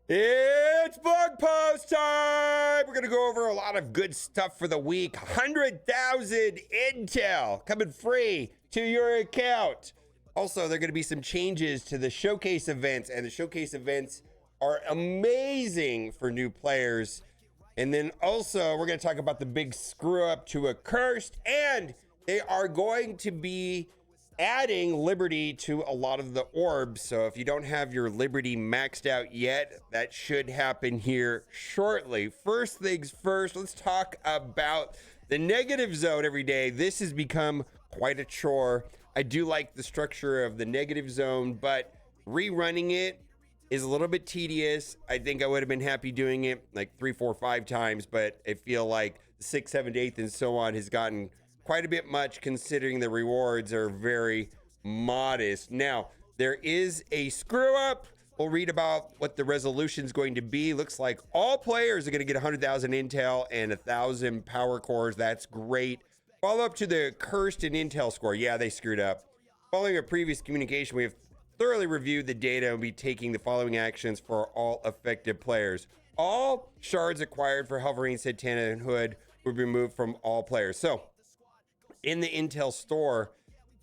It's blog post time! We're going to go over a lot of good stuff for the week. 100,000 Intel coming free to your account. Also, there are going to be some changes to the showcase events, and the showcase events are amazing for new players. And then also, we're going to talk about the big screw up to a cursed, and they are going to be adding Liberty to a lot of the orbs. So if you don't have your Liberty maxed out yet, that should happen here shortly. First things first, let's talk about the negative zone every day. This has become quite a chore. I do like the structure of the negative zone, but rerunning it is a little bit tedious. I think I would have been happy doing it like 3, 4, 5 times, but I feel like the 6th, 7th, 8th, and so on has gotten quite a bit much considering the rewards are very modest. Now, there is a screw up. We'll read about what the resolution is going to be. Looks like all players are going to get 100,000 intel and 1,000 power cores. That's great. Follow up to the cursed and intel score. Yeah, they screwed up. Following a previous communication, we have thoroughly reviewed the data and will be taking the following actions for all affected players. All shards acquired for Helverine, Santana, and Hood will be removed from all players. So, in the Intel store,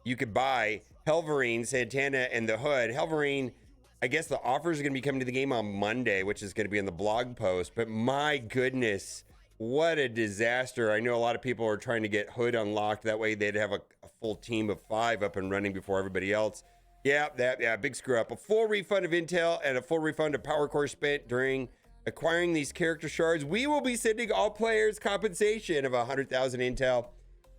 you could buy Helverine, Santana, and the Hood. Helverine, I guess the offers are going to be coming to the game on Monday, which is going to be in the blog post. But my goodness, what a disaster. I know a lot of people are trying to get Hood unlocked. That way they'd have a full team of 5 up and running before everybody else. Yeah, big screw up. A full refund of Intel and a full refund of power core spent during acquiring these character shards. We will be sending all players compensation of 100,000 Intel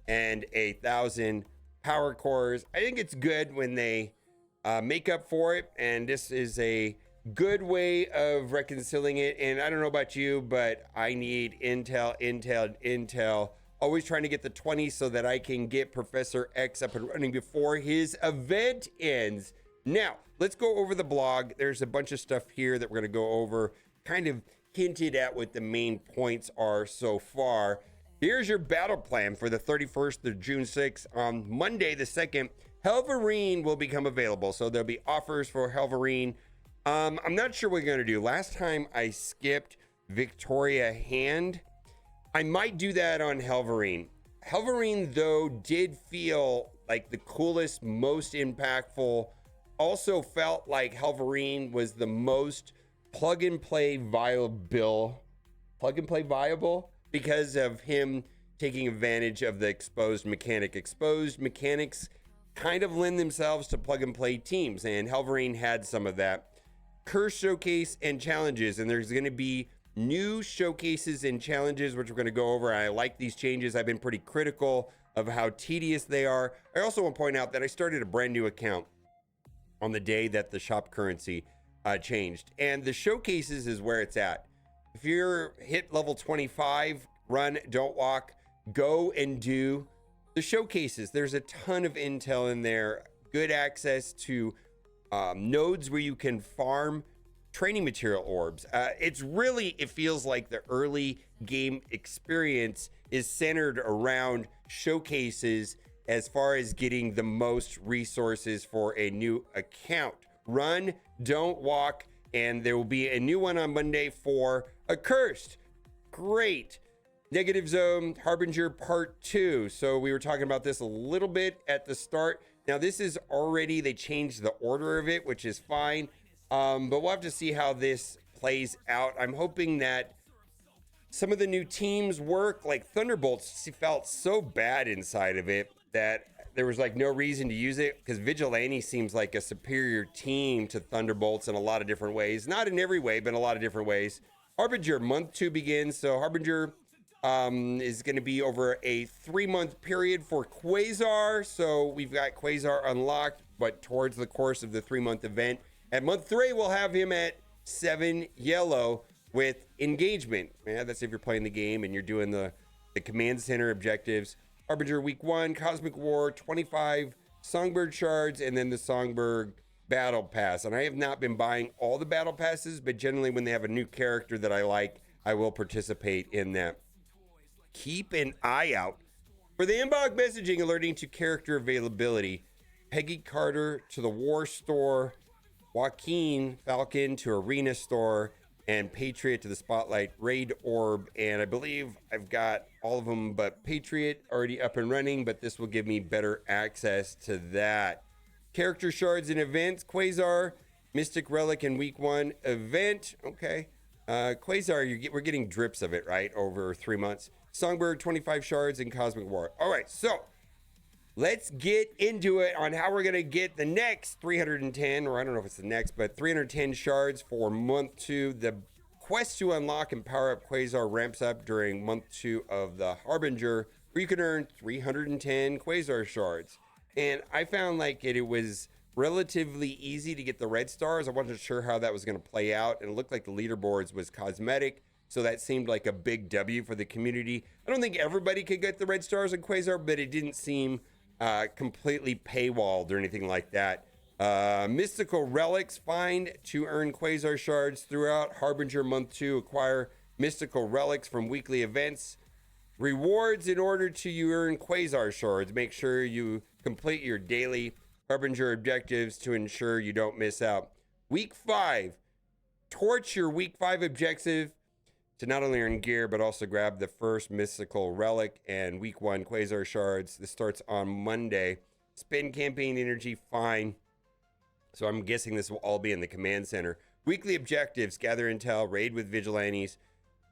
and 1,000 power cores. I think it's good when they make up for it, and this is a good way of reconciling it. And I don't know about you, but I need Intel. Always trying to get the 20 so that I can get Professor X up and running before his event ends. Now, let's go over the blog. There's a bunch of stuff here that we're going to go over, kind of hinted at what the main points are so far. Here's your battle plan for the 31st of June 6th. On Monday, the 2nd, Helverine will become available. So there'll be offers for Helverine. I'm not sure what we're going to do. Last time I skipped Victoria Hand. I might do that on Helverine. Helverine, though, did feel like the coolest, most impactful. Also felt like Helverine was the most plug-and-play viable because of him taking advantage of the exposed mechanic. Exposed mechanics kind of lend themselves to plug-and-play teams, and Helverine had some of that. Curse showcase and challenges, and there's going to be new showcases and challenges, which we're going to go over. I like these changes. I've been pretty critical of how tedious they are. I also want to point out that I started a brand new account on the day that the shop currency changed, and the showcases is where it's at. If you're hit level 25, run, don't walk, go and do the showcases. There's a ton of intel in there, good access to nodes where you can farm training material orbs. It feels like the early game experience is centered around showcases as far as getting the most resources for a new account. Run, don't walk, and there will be a new one on Monday for Accursed. Great. Negative Zone Harbinger Part 2. So we were talking about this a little bit at the start. Now this is already, they changed the order of it, which is fine. But we'll have to see how this plays out. I'm hoping that some of the new teams work. Like Thunderbolts felt so bad inside of it that there was like no reason to use it, because Vigilante seems like a superior team to Thunderbolts in a lot of different ways. Not in every way, but in a lot of different ways. Harbinger, month 2 begins. So Harbinger is going to be over a 3-month period for Quazar. So we've got Quazar unlocked, but towards the course of the 3-month event. At month 3, we'll have him at 7 yellow with engagement. Yeah, that's if you're playing the game and you're doing the command center objectives. Harbinger week 1, Cosmic War, 25 Songbird shards, and then the Songbird battle pass. And I have not been buying all the battle passes, but generally when they have a new character that I like, I will participate in that. Keep an eye out for the inbox messaging alerting to character availability. Peggy Carter to the War Store, Joaquin Falcon to Arena Store, and Patriot to the Spotlight Raid Orb. And I believe I've got all of them but Patriot already up and running, but this will give me better access to that. Character shards and events, Quazar, Mystic Relic in week 1 event. Okay. Quazar, we're getting drips of it, right? Over 3 months. Songbird, 25 shards, and Cosmic War. All right, so let's get into it on how we're going to get the next 310, or I don't know if it's the next, but 310 shards for month 2. The quest to unlock and power up Quazar ramps up during month 2 of the Harbinger, where you can earn 310 Quazar shards. And I found like it was relatively easy to get the red stars. I wasn't sure how that was going to play out, and it looked like the leaderboards was cosmetic. So that seemed like a big W for the community. I don't think everybody could get the red stars in Quazar, but it didn't seem completely paywalled or anything like that. Mystical relics, find to earn Quazar shards throughout Harbinger month 2. Acquire mystical relics from weekly events. Rewards in order to you earn Quazar shards. Make sure you complete your daily Harbinger objectives to ensure you don't miss out. Week 5, torch your week 5 objective to not only earn gear, but also grab the first mystical relic and week 1 Quazar shards. This starts on Monday. Spend campaign energy, fine. So I'm guessing this will all be in the command center. Weekly objectives, gather intel, raid with vigilantes,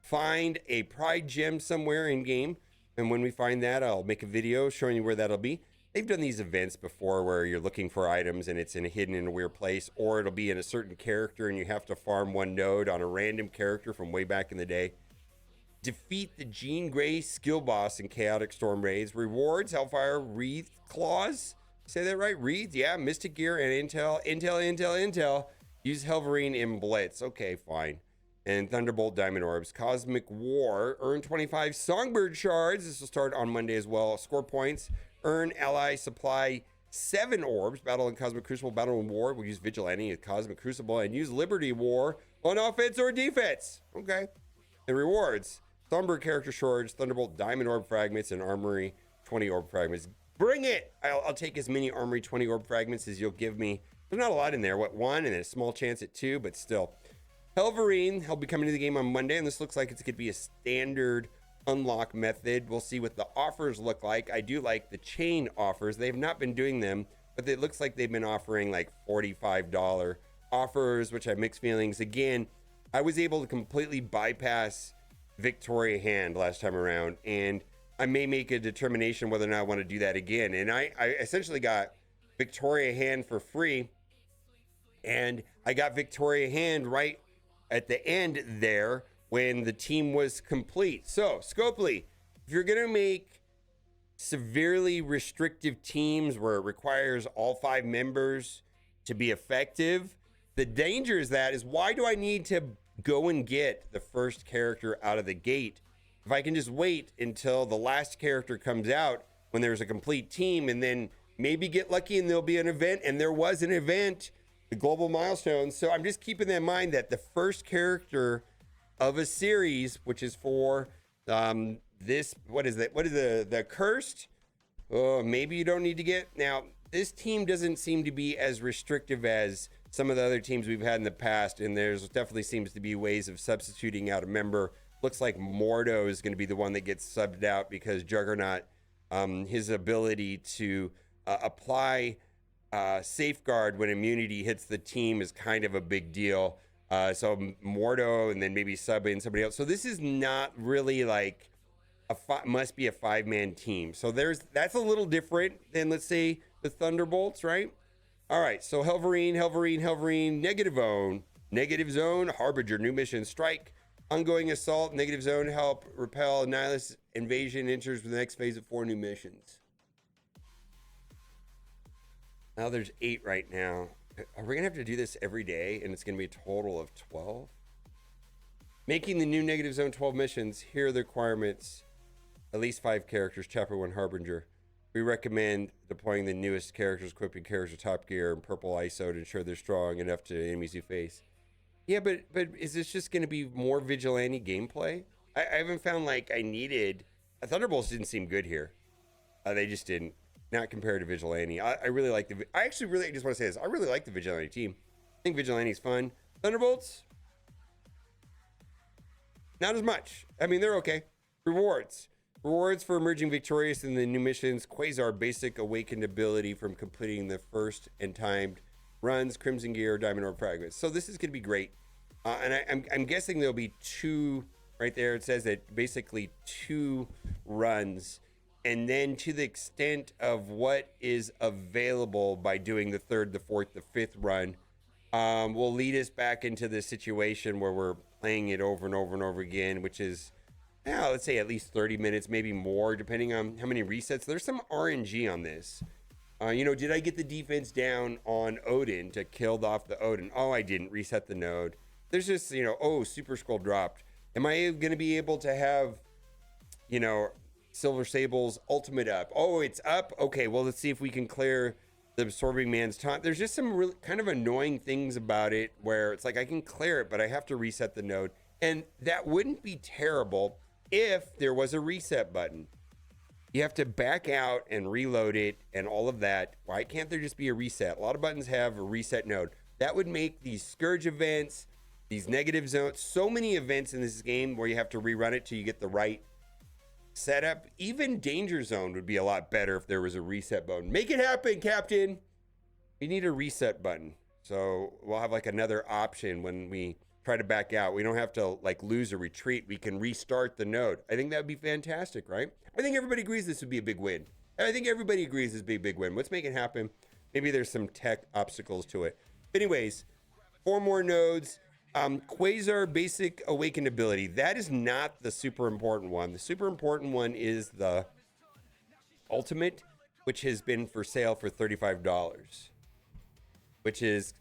find a pride gem somewhere in game. And when we find that, I'll make a video showing you where that'll be. They've done these events before where you're looking for items and it's hidden in a weird place, or it'll be in a certain character and you have to farm one node on a random character from way back in the day. Defeat the Jean Grey skill boss in Chaotic Storm raids. Rewards, Hellfire Wreath Claws. Say that right? Wreath? Yeah, Mystic Gear and Intel. Use Helverine in Blitz. Okay, fine. And Thunderbolt Diamond Orbs. Cosmic War. Earn 25 Songbird shards. This will start on Monday as well. Score points. Earn ally supply 7 orbs. Battle in Cosmic Crucible, Battle in War. We'll use Vigilante and Cosmic Crucible and use Liberty War on offense or defense. Okay. And rewards. Thunderbird character shards, Thunderbolt Diamond Orb fragments, and Armory 20 orb fragments. Bring it! I'll take as many Armory 20 orb fragments as you'll give me. There's not a lot in there. What, 1 and a small chance at 2, but still. Helverine, he'll be coming to the game on Monday, and this looks like it's going to be a standard unlock method. We'll see what the offers look like. I do like the chain offers. They have not been doing them, but it looks like they've been offering like $45 offers, which I have mixed feelings. Again, I was able to completely bypass Victoria Hand last time around, and I may make a determination whether or not I want to do that again. And I essentially got Victoria Hand for free, and I got Victoria Hand right at the end there when the team was complete. So, Scopely, if you're going to make severely restrictive teams where it requires all 5 members to be effective, the danger is why do I need to go and get the first character out of the gate if I can just wait until the last character comes out when there's a complete team, and then maybe get lucky and there'll be an event? And there was an event, the global milestone. So I'm just keeping in mind that the first character of a series, which is for this, what is the cursed? Oh, maybe you don't need to get. Now, this team doesn't seem to be as restrictive as some of the other teams we've had in the past, and there's definitely seems to be ways of substituting out a member. Looks like Mordo is going to be the one that gets subbed out because Juggernaut, his ability to apply safeguard when immunity hits the team is kind of a big deal. So Mordo, and then maybe sub in somebody else. So this is not really like must be a 5-man team. So that's a little different than, let's say, the Thunderbolts, right? All right, so Helverine, Negative Zone, Harbinger, new mission, Strike, Ongoing Assault, Negative Zone, help repel Nihilist invasion, enters the next phase of 4 new missions. Now there's 8 right now. Are we gonna have to do this every day, and it's gonna be a total of 12? Making the new Negative Zone 12 missions. Here are the requirements. At least 5 characters, Chapter 1 Harbinger. We recommend deploying the newest characters, equipping characters with Top Gear and Purple ISO to ensure they're strong enough to enemies you face. Yeah, but is this just going to be more vigilante gameplay? I haven't found like I needed. Thunderbolts didn't seem good here. They just didn't. Not compared to vigilante. I really like the. I actually really just want to say this. I really like the vigilante team. I think vigilante is fun. Thunderbolts. Not as much. I mean, they're okay. Rewards. Rewards for emerging victorious in the new missions. Quazar basic awakened ability from completing the first and timed runs, Crimson Gear, Diamond Orb fragments. So this is going to be great. And I'm guessing there'll be 2 right there. It says that basically 2 runs. And then to the extent of what is available by doing the 3rd, the 4th, the 5th run, will lead us back into the situation where we're playing it over and over and over again, which is, let's say at least 30 minutes, maybe more, depending on how many resets. There's some RNG on this. Did I get the defense down on Odin to kill off the Odin? Oh, I didn't. Reset the node. There's just, Super Scroll dropped. Am I going to be able to have, Silver Sable's ultimate up? Oh, it's up? Okay, well, let's see if we can clear the Absorbing Man's taunt. There's just some really kind of annoying things about it where it's like I can clear it, but I have to reset the node. And that wouldn't be terrible if there was a reset button. You have to back out and reload it and all of that. Why can't there just be a reset? A lot of buttons have a reset node. That would make these Scourge events, these negative zones, so many events in this game where you have to rerun it till you get the right setup. Even Danger Zone would be a lot better if there was a reset button. Make it happen, Captain. We need a reset button. So we'll have like another option when we try to back out. We don't have to like lose a retreat. We can restart the node. I think that would be fantastic, right? I think everybody agrees this would be a big win. I think everybody agrees this would be a big win. Let's make it happen. Maybe there's some tech obstacles to it. But anyways, 4 more nodes. Quazar basic awakened ability. That is not the super important one. The super important one is the ultimate, which has been for sale for $35. Which is,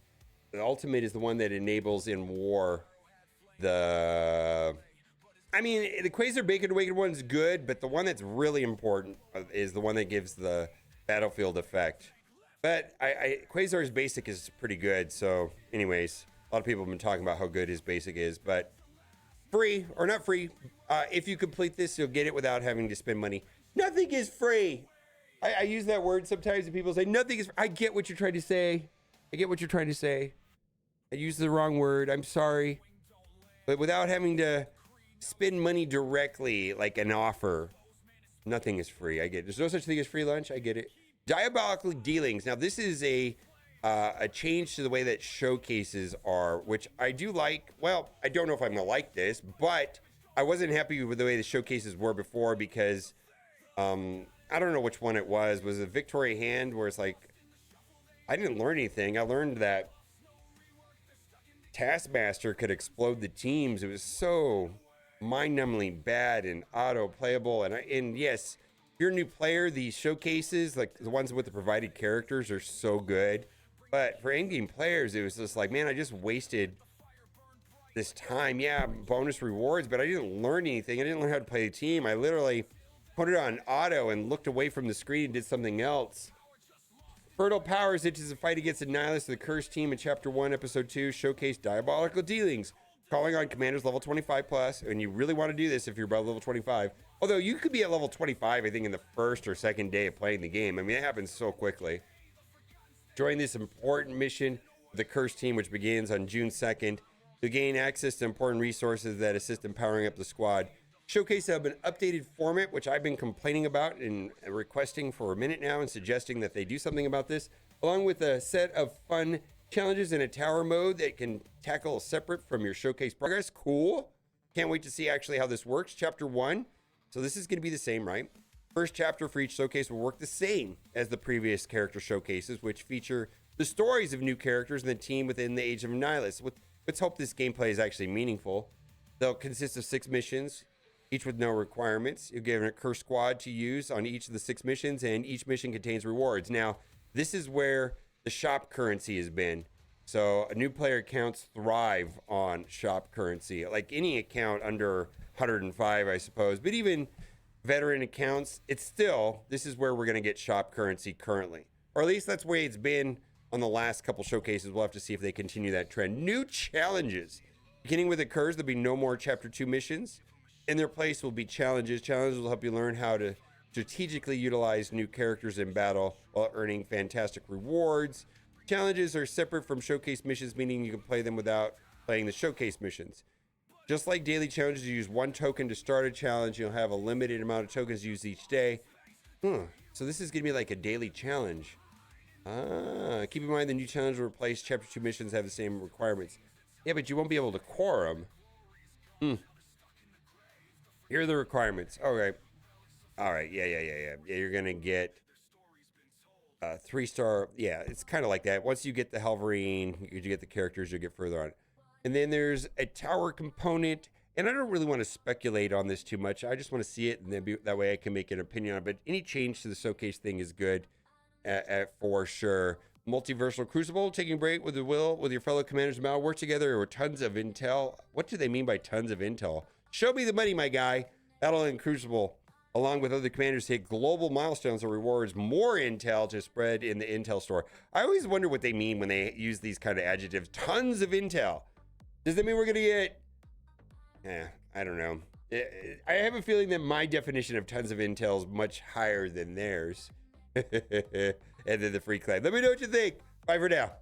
the ultimate is the one that enables in war the Quasar Bacon Awakened one is good, but the one that's really important is the one that gives the battlefield effect. But Quasar's basic is pretty good. So anyways, a lot of people have been talking about how good his basic is, but free or not free. If you complete this, you'll get it without having to spend money. Nothing is free. I use that word sometimes and people say nothing is free. I get what you're trying to say. I used the wrong word. I'm sorry. But without having to spend money directly, like an offer, nothing is free. I get it. There's no such thing as free lunch. I get it. Diabolical dealings. Now, this is a change to the way that showcases are, which I do like. Well, I don't know if I'm going to like this, but I wasn't happy with the way the showcases were before because I don't know which one it was. Was it Victory Hand where it's like, I didn't learn anything. I learned that Taskmaster could explode the teams. It was so mind-numbingly bad and auto-playable. And yes, if you're a new player, these showcases, like the ones with the provided characters, are so good. But for in-game players, it was just like, man, I just wasted this time. Yeah, bonus rewards, but I didn't learn anything. I didn't learn how to play the team. I literally put it on auto and looked away from the screen and did something else. Fertile Powers, it is a fight against the Nihilist of the Cursed Team in Chapter 1, Episode 2, showcase diabolical dealings, calling on commanders level 25 plus, and you really want to do this if you're above level 25. Although you could be at level 25, I think, in the first or second day of playing the game. I mean, it happens so quickly. Join this important mission with the Cursed Team, which begins on June 2nd, to gain access to important resources that assist in powering up the squad. Showcase have an updated format, which I've been complaining about and requesting for a minute now and suggesting that they do something about this, along with a set of fun challenges in a tower mode that can tackle separate from your showcase progress. Cool. Can't wait to see actually how this works. Chapter 1. So this is going to be the same, right? First chapter for each showcase will work the same as the previous character showcases, which feature the stories of new characters and the team within the Age of Nihilus. Let's hope this gameplay is actually meaningful. They'll consist of 6 missions, each with no requirements. You're given a curse squad to use on each of the 6 missions, and each mission contains rewards. Now, this is where the shop currency has been. So a new player accounts thrive on shop currency, like any account under 105, I suppose. But even veteran accounts, it's still, this is where we're going to get shop currency currently. Or at least that's the way it's been on the last couple showcases. We'll have to see if they continue that trend. New challenges. Beginning with the curse, there'll be no more Chapter 2 missions. In their place will be challenges. Challenges will help you learn how to strategically utilize new characters in battle while earning fantastic rewards. Challenges are separate from showcase missions, meaning you can play them without playing the showcase missions. Just like daily challenges, you use 1 token to start a challenge. You'll have a limited amount of tokens used each day. So this is gonna be like a daily challenge. Keep in mind the new challenge will replace Chapter 2 missions have the same requirements. Yeah, but you won't be able to core them. Here are the requirements. Okay. All right. Yeah. You're gonna get 3-star. Yeah, it's kind of like that. Once you get the Halverine, you get the characters, you'll get further on. And then there's a tower component. And I don't really want to speculate on this too much. I just want to see it, and then that way I can make an opinion on it. But any change to the showcase thing is good, for sure. Multiversal Crucible, taking a break with your fellow commanders and battle, work together with tons of intel. What do they mean by tons of intel? Show me the money, my guy. Battle and Crucible, along with other commanders, hit global milestones that rewards more intel to spread in the intel store. I always wonder what they mean when they use these kind of adjectives. Tons of intel. Does that mean we're gonna get? I don't know. I have a feeling that my definition of tons of intel is much higher than theirs. And then the free claim. Let me know what you think. Bye for now.